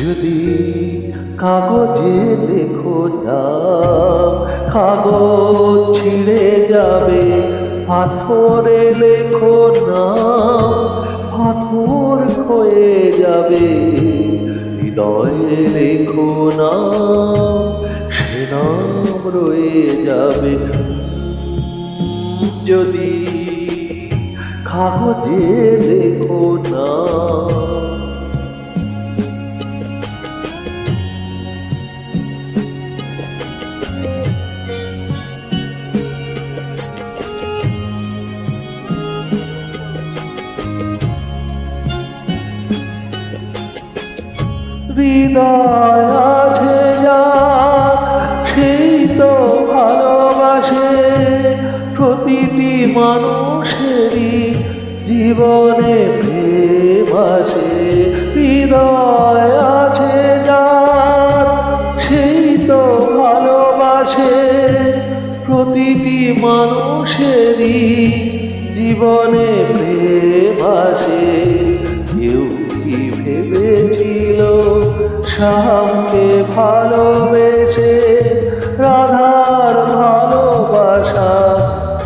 যদি কাগজে লেখো নাম, কাগজ ছিঁড়ে যাবে, পাথরে লেখো নাম, পাথর ক্ষয়ে যাবে। হৃদয়ে লেখো নাম, সে নাম রয়ে যাবে। যদি কাগজে লেখো নাম। হৃদয় আছে যার, সেই তো ভালোবাসে। প্রতিটি মানুষেরই জীবনে প্রেম আসে। হৃদয় আছে যার, সেই তো ভালোবাসে। প্রতিটি মানুষেরই জীবনে প্রেম আসে। কেউ কি ভেবেছিল শ্যামকে ভালোবেসে রাধার ভালোবাসা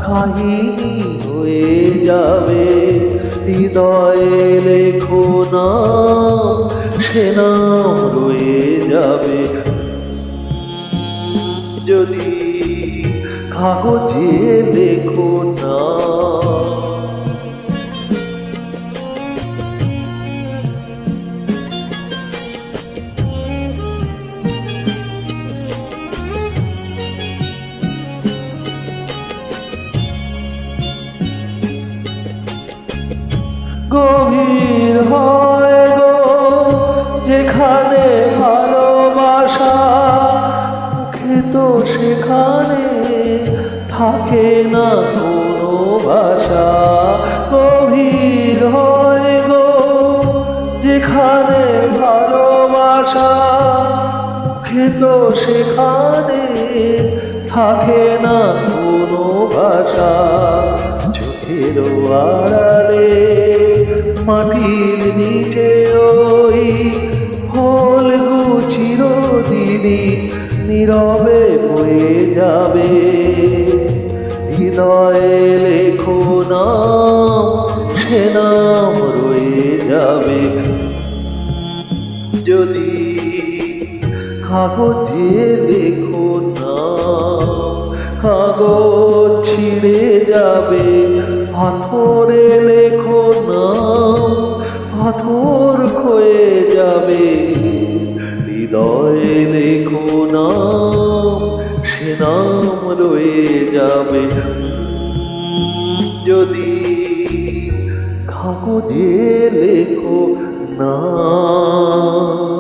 কাহিনী হয়ে যাবে। হৃদয়ে লেখো নাম, সে নাম রয়ে যাবে। যদি কাগজে লেখো নাম। গভীর হয় গো যেখানে ভালোবাসা, মুখে তো সেখানে থাকে না কোনো ভাষা। গভীর হয় গো যেখানে ভালোবাসা, মুখে তো সেখানে থাকে না কোনো ভাষা। চোখের আড়ালে মাটির নিচে ওই ফলগু চিরদিনই নীরবে বয়ে যাবে। হৃদয়ে লেখো নাম, সে নাম রয়ে যাবে। যদি কাগজে লেখো নাম, কাগজ ছিঁড়ে যাবে, পাথরে লেখো নাম, পাথর ক্ষয়ে যাবে। হৃদয়ে লেখো নাম, সে নাম রয়ে যাবে। যদি কাগজে লেখো নাম।